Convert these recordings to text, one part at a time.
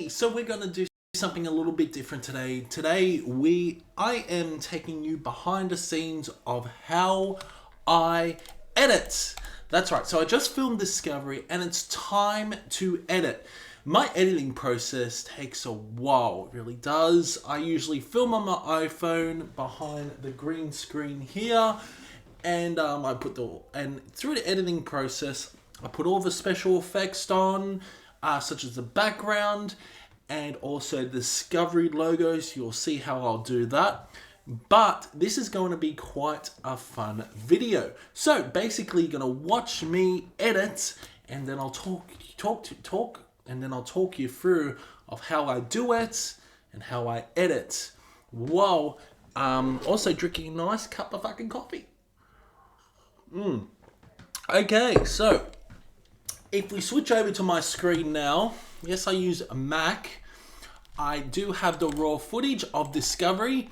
So we're gonna do something a little bit different today. I am taking you behind the scenes of how I edit. That's right. So I just filmed Discovery and it's time to edit. My editing process takes a while, it really does. I usually film on my iPhone behind the green screen here, and through the editing process, I put all the special effects on, such as the background and also the Discovery logos. You'll see how I'll do that. But this is going to be quite a fun video. So basically, you're going to watch me edit, and then I'll talk, and then I'll talk you through of how I do it and how I edit. While also drinking a nice cup of fucking coffee. Okay, so if we switch over to my screen now, yes, I use a Mac. I do have the raw footage of Discovery.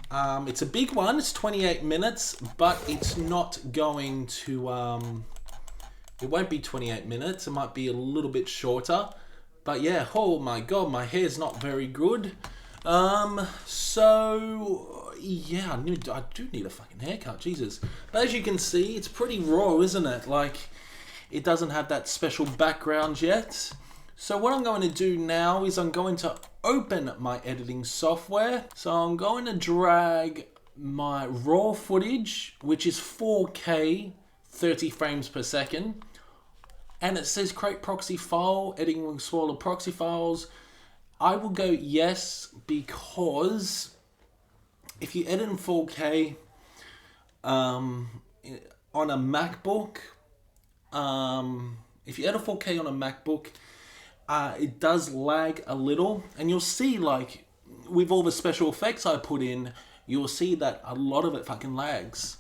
It's a big one, it's 28 minutes, but it's not going to, it won't be 28 minutes, it might be a little bit shorter. But yeah, oh my god, my hair's not very good. So yeah, I do need a fucking haircut, Jesus. But as you can see, it's pretty raw, isn't it? Like, it doesn't have that special background yet. So what I'm going to do now is I'm going to open my editing software. So I'm going to drag my raw footage, which is 4K, 30 frames per second. And it says create proxy file, editing with smaller proxy files. I will go yes, because if you edit in 4K on a MacBook, if you edit 4K on a MacBook, it does lag a little, and you'll see, like, with all the special effects I put in, you'll see that a lot of it fucking lags.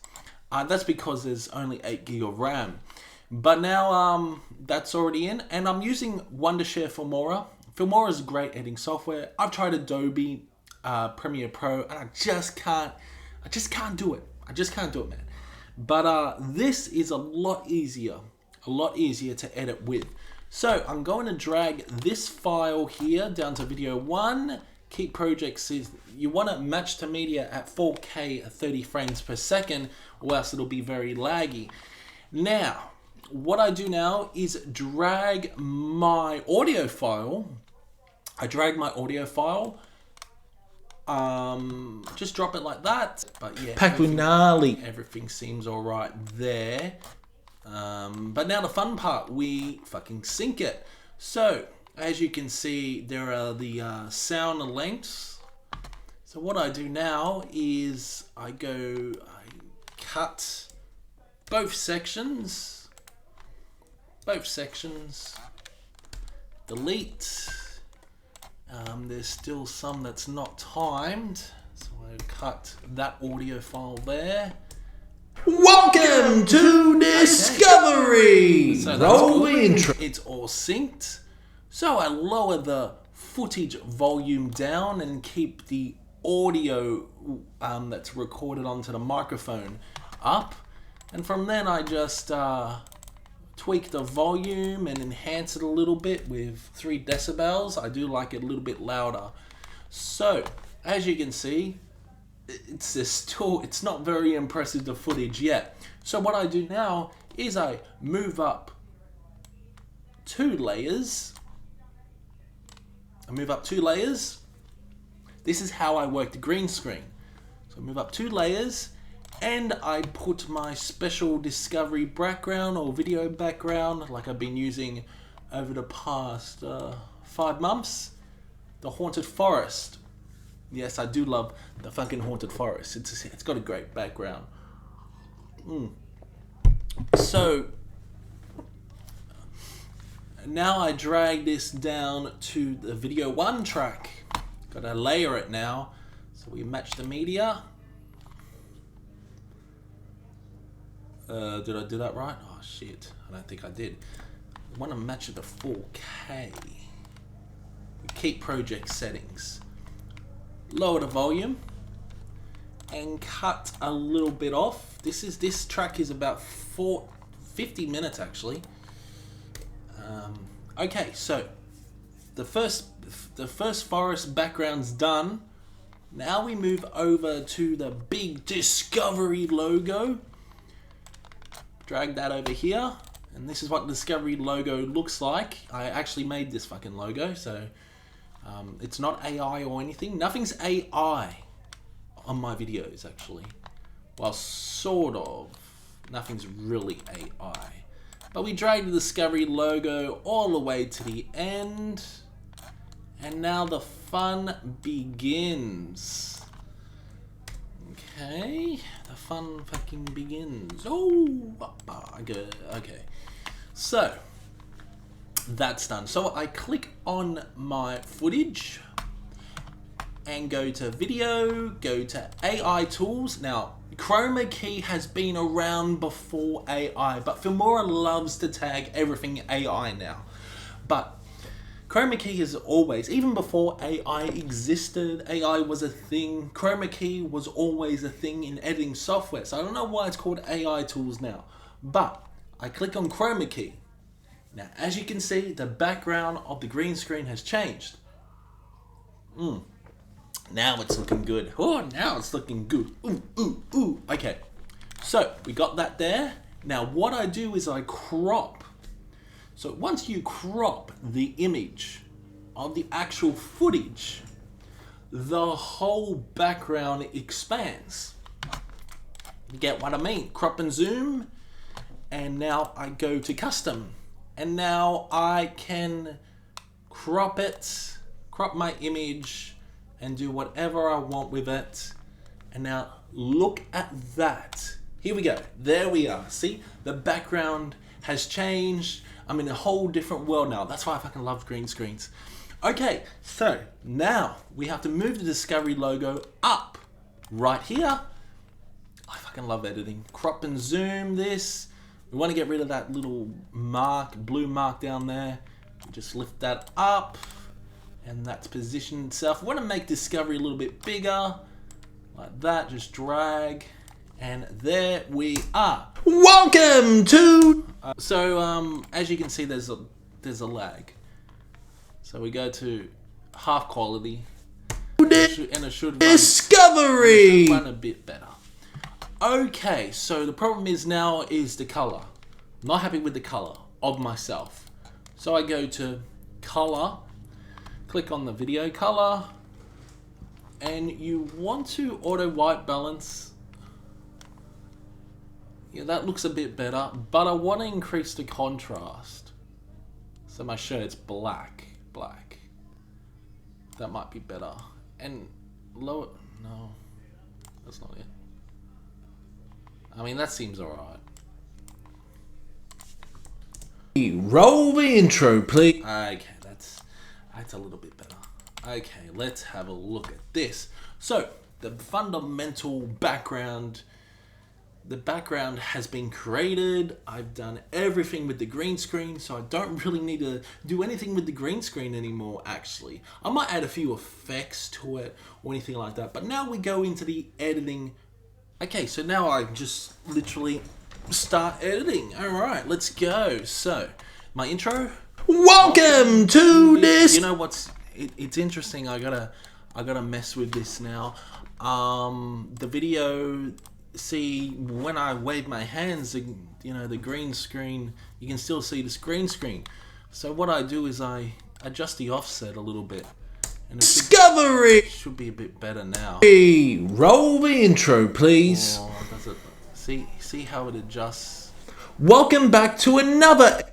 That's because there's only 8 gig of RAM. But now that's already in, and I'm using Wondershare Filmora. Filmora is a great editing software. I've tried Adobe Premiere Pro, and I just can't do it. I just can't do it, man. But this is a lot easier to edit with. So I'm going to drag this file here down to video 1. Keep projects, you want to match the media at 4K at 30 frames per second, or else it'll be very laggy. Now, what I do now is drag my audio file. Just drop it like that. But yeah, everything seems all right there. But now the fun part, we fucking sync it. So, as you can see, there are the sound lengths. So what I do now is I cut both sections, delete. There's still some that's not timed, so I cut that audio file there. Welcome to Discovery! So roll the intro. It's all synced. So I lower the footage volume down and keep the audio that's recorded onto the microphone up. And from then I just tweak the volume and enhance it a little bit with 3 decibels. I do like it a little bit louder. So, as you can see, it's not very impressive, the footage yet. So what I do now is I move up 2 layers. This is how I work the green screen. So I move up 2 layers, and I put my special Discovery background or video background, like I've been using over the past 5 months, the Haunted Forest. Yes, I do love the fucking Haunted Forest. It's got a great background. So now I drag this down to the video 1 track. Gotta layer it now. So we match the media. Did I do that right? Oh shit, I don't think I did. I want to match it to 4K. We keep project settings. Lower the volume and cut a little bit off. This track is about 50 minutes actually. Okay, so the first forest background's done. Now we move over to the big Discovery logo. Drag that over here. And this is what the Discovery logo looks like. I actually made this fucking logo, so it's not AI or anything. Nothing's AI on my videos, actually. Well, sort of. Nothing's really AI. But we drag the Discovery logo all the way to the end. And now the fun begins. Okay, the fun fucking begins. Oh, okay. So, that's done. So I click on my footage and go to video, go to AI tools. Now, Chroma Key has been around before AI, but Filmora loves to tag everything AI now. But Chroma Key has always, even before AI existed, AI was a thing. Chroma Key was always a thing in editing software. So I don't know why it's called AI tools now. But I click on Chroma Key. Now, as you can see, the background of the green screen has changed. Now it's looking good. Oh, now it's looking good. Ooh. Okay, so we got that there. Now what I do is I crop. So once you crop the image of the actual footage, the whole background expands. You get what I mean? Crop and zoom. And now I go to custom. And now I can crop it, crop my image, and do whatever I want with it. And now look at that. Here we go. There we are. See, the background has changed. I'm in a whole different world now. That's why I fucking love green screens. Okay, so now we have to move the Discovery logo up right here. I fucking love editing. Crop and zoom this. We want to get rid of that little mark, blue mark down there. We just lift that up. And that's positioned itself. We want to make Discovery a little bit bigger. Like that, just drag. And there we are. Welcome to as you can see, there's a lag. So we go to half quality. And it should Discovery. run a bit better. Okay, so the problem is now is the color. I'm not happy with the color of myself. So I go to color. Click on the video color, and you want to auto white balance. Yeah, that looks a bit better, but I want to increase the contrast. So my shirt's black. That might be better. And lower, no, that's not it. I mean, that seems alright. Roll the intro, please. Okay, that's a little bit better. Okay, let's have a look at this. So, the fundamental background, the background has been created. I've done everything with the green screen, so I don't really need to do anything with the green screen anymore, actually. I might add a few effects to it or anything like that, but now we go into the editing. Okay, so now I just literally start editing. Alright, let's go. So, my intro. Welcome to this. You know what's it's interesting. I gotta mess with this now. The video. See, when I wave my hands, you know, the green screen. You can still see this green screen. So what I do is I adjust the offset a little bit, and it Discovery. should be a bit better now. Roll the intro, please. Oh, does it? See how it adjusts. Welcome back to another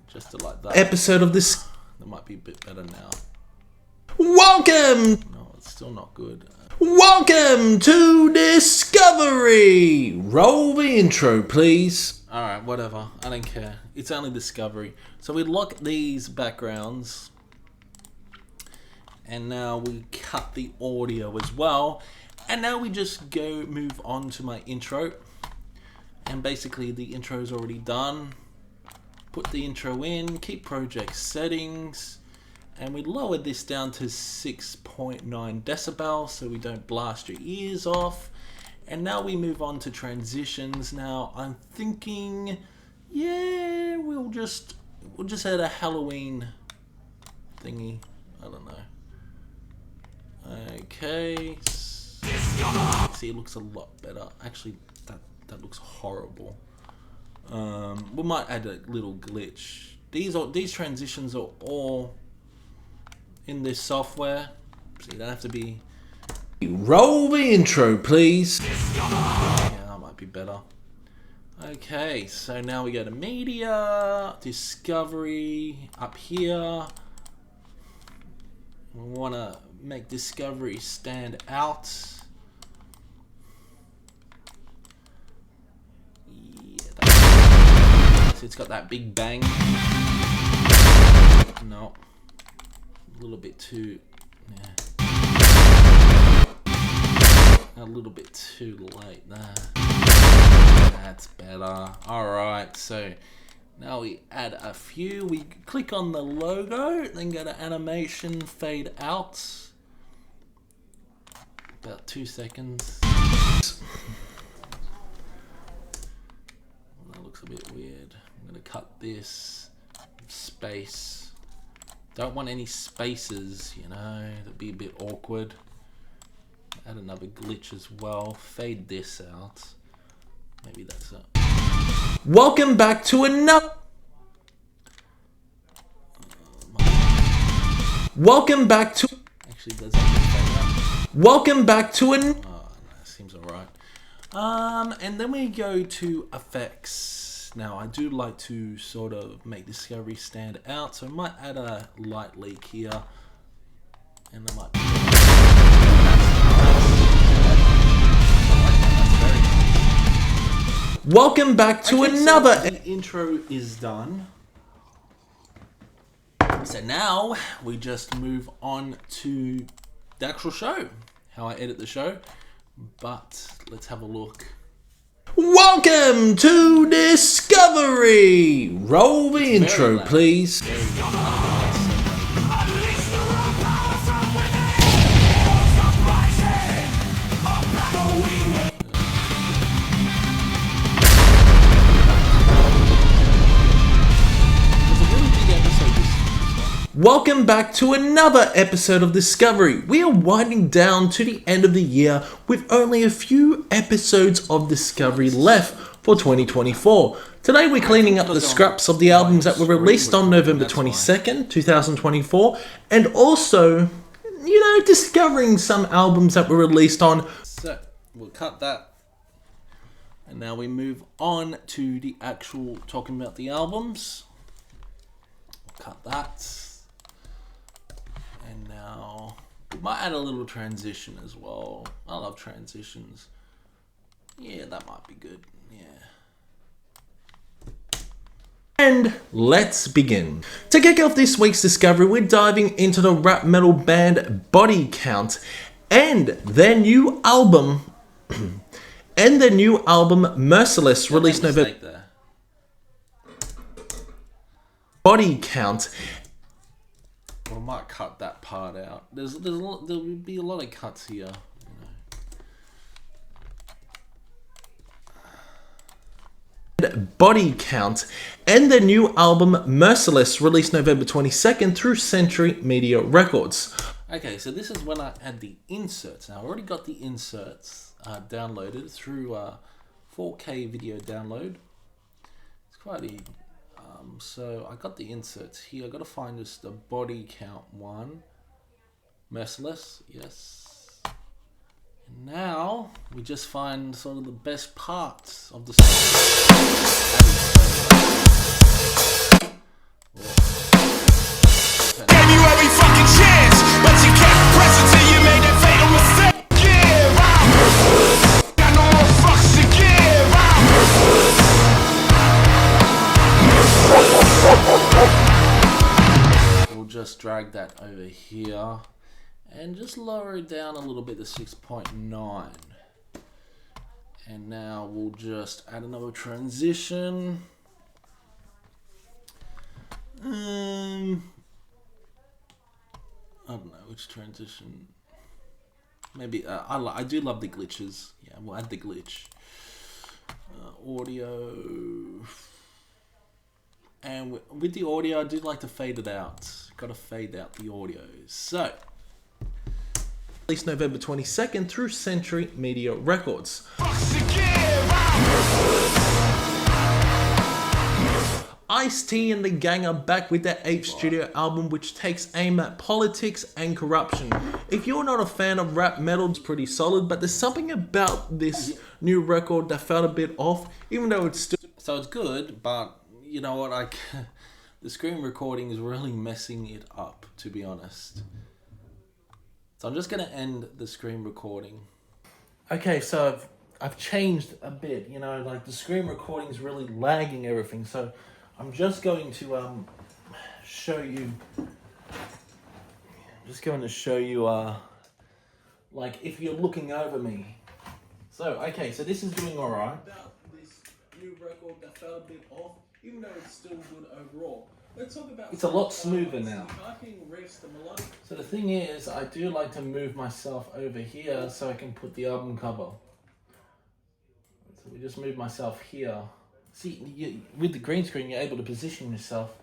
Just like that. episode of this. That might be a bit better now. Welcome. No, it's still not good. Welcome to Discovery. Roll the intro, please. Alright, whatever. I don't care. It's only Discovery. So we lock these backgrounds. And now we cut the audio as well. And now we just move on to my intro. And basically the intro is already done. Put the intro in, keep project settings. And we lower this down to 6.9 decibels so we don't blast your ears off. And now we move on to transitions. Now I'm thinking, yeah, we'll just add a Halloween thingy. I don't know. Okay. See, it looks a lot better. Actually, that looks horrible. We might add a little glitch. These transitions are all in this software, so you don't have to be. Roll the intro, please. Yeah, that might be better. Okay, so now we go to media, discovery, up here. We want to make discovery stand out. Yeah, so it's got that big bang. No, a little bit too, yeah. A little bit too late there. That's better. Alright, so now we add a few. We click on the logo, then go to animation, fade out. About 2 seconds. That looks a bit weird. I'm going to cut this space. Don't want any spaces, you know, that'd be a bit awkward. Add another glitch as well. Fade this out. Maybe that's it. Welcome back to another. Welcome back to. Actually, does that fade out? Welcome back to an. Oh, no, seems alright. And then we go to effects. Now, I do like to sort of make Discovery stand out, so I might add a light leak here. And I might. Welcome back to another. So the intro is done. So now we just move on to the actual show, how I edit the show. But let's have a look. Welcome to Discovery. Roll the intro, loud. please. Welcome back to another episode of Discovery. We are winding down to the end of the year with only a few episodes of Discovery left for 2024. Today we're cleaning up the scraps of the albums that were released on November 22nd, 2024, and also, discovering some albums that were released on. So we'll cut that. And now we move on to the actual talking about the albums. Cut that. And now we might add a little transition as well. I love transitions. Yeah, that might be good. Yeah. And let's begin. To kick off this week's Discovery, we're diving into the rap metal band Body Count and their new album Merciless, released November. There. Body Count. Well, I might cut that part out. There will be a lot of cuts here. Body Count and their new album Merciless, released November 22nd through Century Media Records. Okay, so this is when I add the inserts. Now, I already got the inserts downloaded through 4K video download. It's quite easy. So I got the inserts here. I got to find just the Body Count one. Merciless, yes. And now we just find sort of the best parts of the song. Gave you every fucking chance, but you kept pressing till you made that fatal mistake. Yeah, I'm merciless. Got no more fucks to give. I'm We'll just drag that over here and just lower it down a little bit to 6.9. And now we'll just add another transition. I don't know which transition. Maybe I do love the glitches. Yeah, we'll add the glitch. Audio. And with the audio, I do like to fade it out. Got to fade out the audio. So, Released November 22nd through Century Media Records. Ice-T and the gang are back with their 8th studio album, which takes aim at politics and corruption. If you're not a fan of rap metal, it's pretty solid, but there's something about this new record that felt a bit off, even though it's still... So it's good, but you know what? The screen recording is really messing it up, to be honest. So I'm just going to end the screen recording. Okay, so I've changed a bit, you know, like the screen recording is really lagging everything, so I'm just going to show you, like if you're looking over me. So, okay, so this is doing alright. About this new record that felt a bit off, even though it's still good overall. Let's talk about... It's a lot smoother now. So the thing is, I do like to move myself over here so I can put the album cover. So we just move myself here. See, with the green screen, you're able to position yourself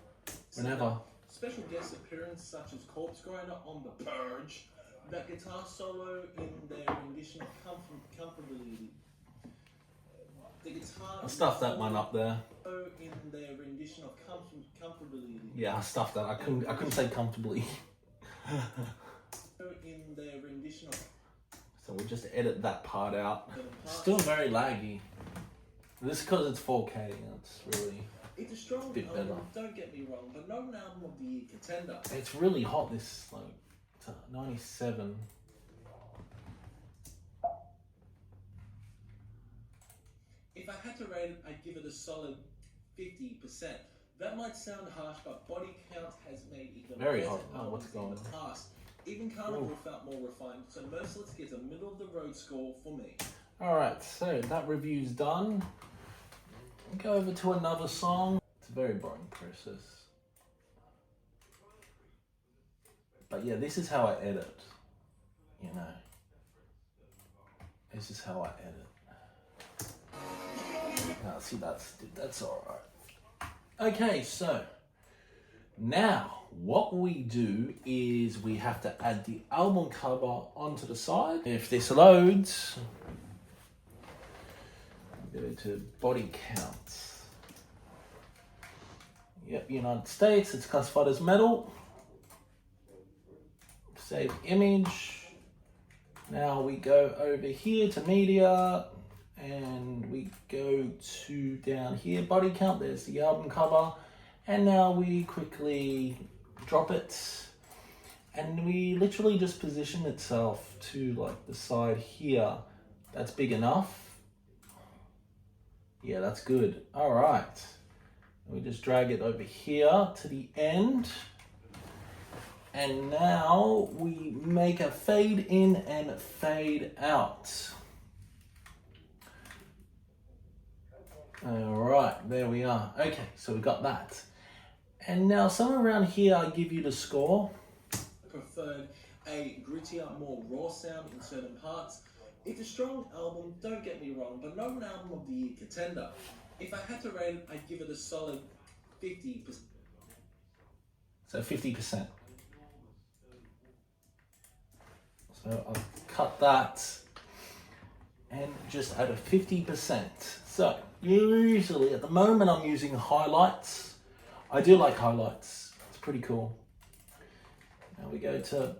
whenever. Special guest appearance such as Corpse Grinder on The Purge, that guitar solo in their rendition of Comfortability. The guitar... I stuffed that one up there. In their rendition of Comfortability. Yeah, I stuffed that. I couldn't say comfortably. In their rendition of... So we'll just edit that part out. Still very laggy. This is because it's 4K. It's really... It's a strong bit better. album, don't get me wrong, but not an album of the year contender. It's really hot, this, like, 97. If I had to rate it, I'd give it a solid 50%. That might sound harsh, but Body Count has made even very better hot. Oh, what's going in the past. Even Carnival felt more refined, so Merciless gets a middle of the road score for me. Alright, so that review's done. Go over to another song. It's a very boring process. But yeah, this is how I edit. You know. This is how I edit. Now, see, that's alright. Okay, so now what we do is we have to add the album cover onto the side. If this loads, go to Body Count. Yep, United States, it's classified as metal. Save image. Now we go over here to media and we go to down here, Body Count, there's the album cover. And now we quickly drop it and we literally just position itself to like the side here. That's big enough. Yeah, that's good. All right. We just drag it over here to the end. And now we make a fade in and fade out. All right, there we are. Okay, so we got that. And now somewhere around here, I give you the score. Preferred a grittier, more raw sound in certain parts. It's a strong album, don't get me wrong, but not an album of the year contender. If I had to rate it, I'd give it a solid 50%. So 50%. So I'll cut that and just add a 50%. So usually at the moment I'm using highlights. I do like highlights. It's pretty cool. Now we go to,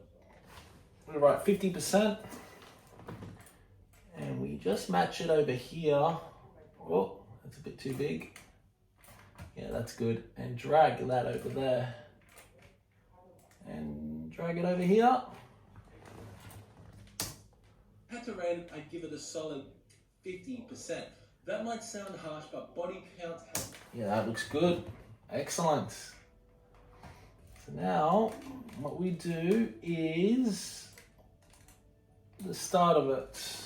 we write 50%. And we just match it over here. Oh, that's a bit too big. Yeah, that's good. And drag that over there. And drag it over here. If I had to rate it, I'd give it a solid 50%. That might sound harsh, but Body Count has... Yeah, that looks good. Excellent. So now, what we do is the start of it.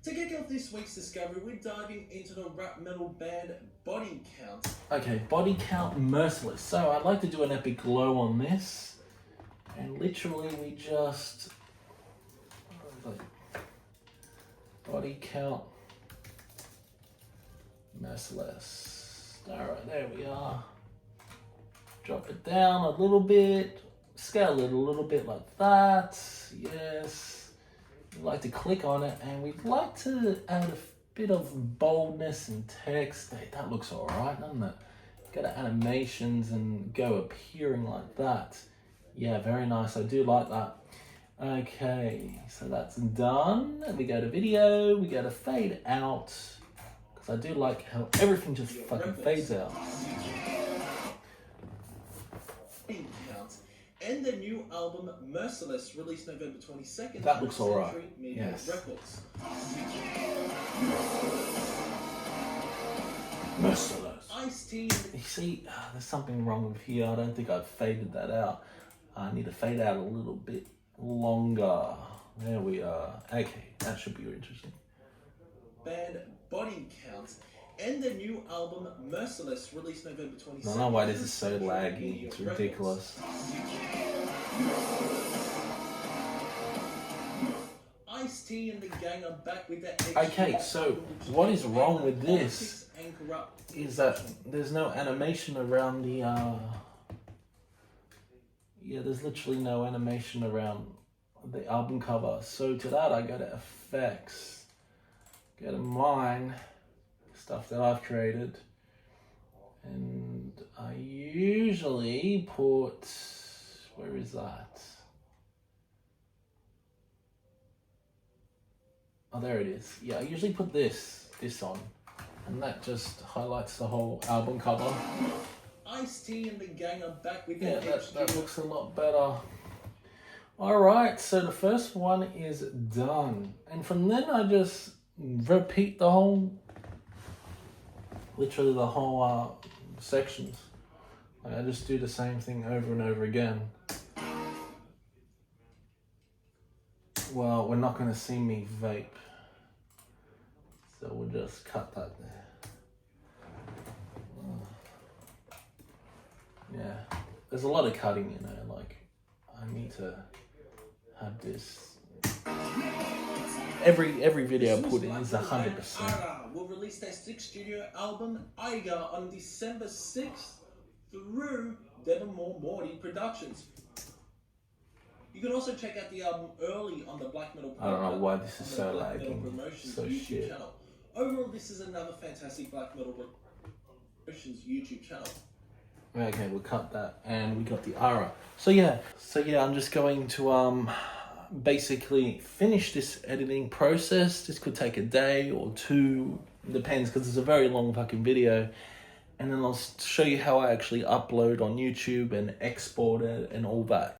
To kick off this week's discovery, we're diving into the rap metal band Body Count. Okay, Body Count Merciless. So I'd like to do an epic low on this. And literally we just... Body Count Merciless. Alright, there we are. Drop it down a little bit. Scale it a little bit like that. Yes. We'd like to click on it, and we'd like to add a bit of boldness and text. Hey, that looks alright, doesn't it? Go to animations and go appearing like that. Yeah, very nice. I do like that. Okay, so that's done. We go to video, we go to fade out. Because I do like how everything just fucking fades out. And the new album Merciless, released November 22nd. That looks alright. Century Media Yes. Records. Merciless. Ice-T. You see, there's something wrong with here. I don't think I've faded that out. I need to fade out a little bit longer. There we are. Okay, that should be interesting. Band Body Count. And the new album Merciless, released November 22nd. I don't know why this is so laggy. It's ridiculous. Ice-T and the gang are back with that. Okay, so what is wrong with this is that there's no animation around the yeah, there's literally no animation around the album cover. So to that I go to effects, go to mine, stuff that I've created, and I usually put, where is that? Oh, there it is. Yeah, I usually put this on, and that just highlights the whole album cover. Ice-T and the gang are back with Yeah, their that looks a lot better. Alright, so the first one is done. And from then I just repeat the whole, literally the whole sections. Like, I just do the same thing over and over again. Well, we're not going to see me vape. So we'll just cut that there. Yeah, there's a lot of cutting, you know, like, I need to have this. Every video I put in is 100%. Ara will release their 6th studio album, Eiger, on December 6th through Devonmore Morty Productions. You can also check out the album early on the Black Metal I don't know why this is on the so Black Metal lagging. Promotions So YouTube shit. channel. Overall, this is another fantastic Black Metal Promotions YouTube channel. Okay, we'll cut that, and we got the Ara. So yeah, I'm just going to basically finish this editing process. This could take a day or two, depends, because it's a very long fucking video. And then I'll show you how I actually upload on YouTube and export it and all that.